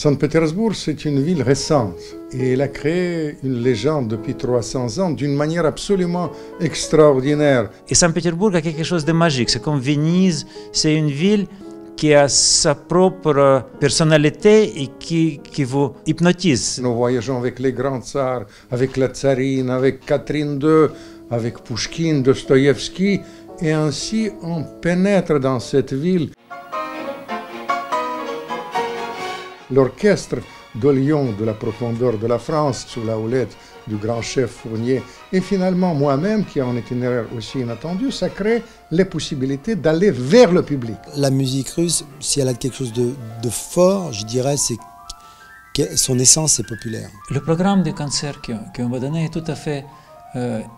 Saint-Pétersbourg, c'est une ville récente et elle a créé une légende depuis 300 ans d'une manière absolument extraordinaire. Et Saint-Pétersbourg a quelque chose de magique. C'est comme Venise, c'est une ville qui a sa propre personnalité et qui vous hypnotise. Nous voyageons avec les grands tsars, avec la tsarine, avec Catherine II, avec Pouchkine, Dostoïevski, et ainsi on pénètre dans cette ville. L'orchestre de Lyon de la profondeur de la France, sous la houlette du grand chef Fournier, et finalement moi-même, qui a un itinéraire aussi inattendu, ça crée les possibilités d'aller vers le public. La musique russe, si elle a quelque chose de fort, je dirais, c'est que son essence est populaire. Le programme de concert qu'on va donner est tout à fait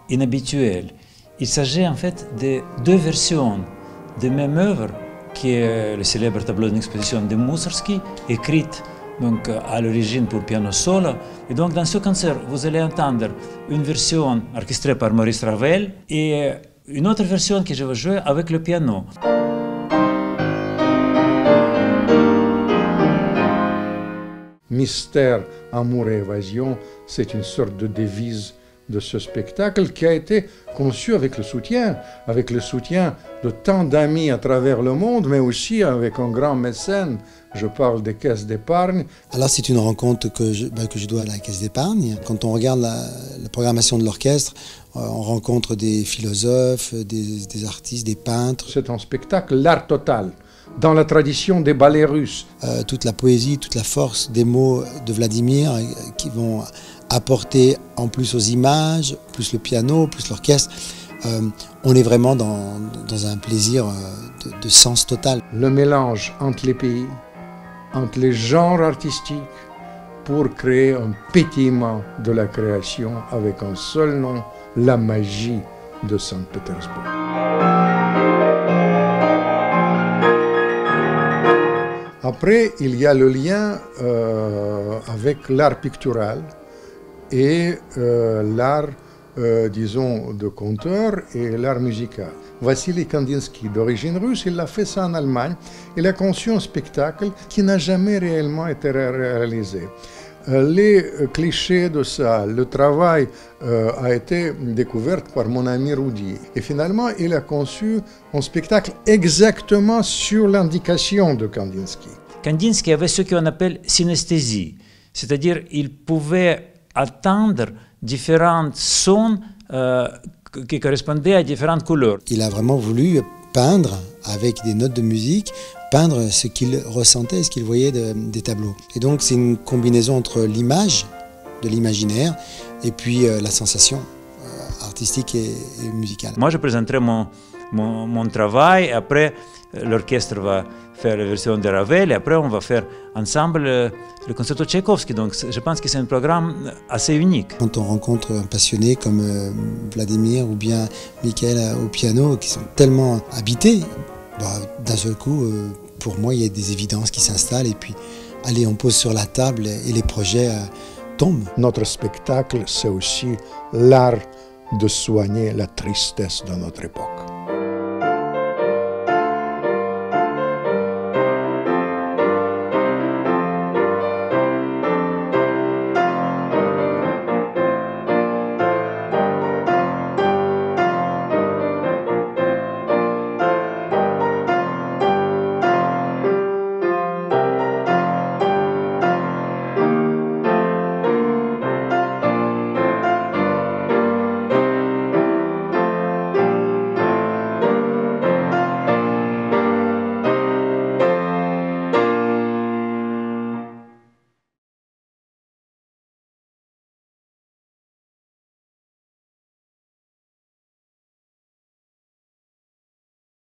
inhabituel. Il s'agit en fait de deux versions de même œuvre, qui est le célèbre tableau d'exposition de Mussorgsky, écrite donc, à l'origine pour piano solo. Et donc dans ce concert, vous allez entendre une version orchestrée par Maurice Ravel et une autre version que je vais jouer avec le piano. Mystère, amour et évasion, c'est une sorte de devise de ce spectacle qui a été conçu avec le soutien de tant d'amis à travers le monde, mais aussi avec un grand mécène. Je parle des caisses d'épargne. Alors c'est une rencontre que je dois à la caisse d'épargne. Quand on regarde la programmation de l'orchestre, on rencontre des philosophes, des artistes, des peintres. C'est un spectacle, l'art total, dans la tradition des ballets russes. Toute la poésie, toute la force des mots de Vladimir qui vont apporter en plus aux images, plus le piano, plus l'orchestre. On est vraiment dans un plaisir de sens total. Le mélange entre les pays, entre les genres artistiques, pour créer un pétillement de la création avec un seul nom, la magie de Saint-Pétersbourg. Après, il y a le lien avec l'art pictural et l'art, disons, de conteur et l'art musical. Vassili Kandinsky, d'origine russe, il a fait ça en Allemagne. Il a conçu un spectacle qui n'a jamais réellement été réalisé. Les clichés de ça, le travail a été découvert par mon ami Rudy. Et finalement, il a conçu un spectacle exactement sur l'indication de Kandinsky. Kandinsky avait ce qu'on appelle synesthésie, c'est-à-dire il pouvait attendre différents sons qui correspondaient à différentes couleurs. Il a vraiment voulu peindre avec des notes de musique, peindre ce qu'il ressentait, ce qu'il voyait des tableaux. Et donc c'est une combinaison entre l'image, de l'imaginaire, et puis la sensation artistique et musicale. Moi je présenterai mon travail, après l'orchestre va faire la version de Ravel, et après on va faire ensemble le concerto Tchaïkovski. Donc je pense que c'est un programme assez unique. Quand on rencontre un passionné comme Vladimir ou bien Michael au piano, qui sont tellement habités, d'un seul coup, pour moi, il y a des évidences qui s'installent, et puis allez, on pose sur la table et les projets tombent. Notre spectacle, c'est aussi l'art de soigner la tristesse de notre époque.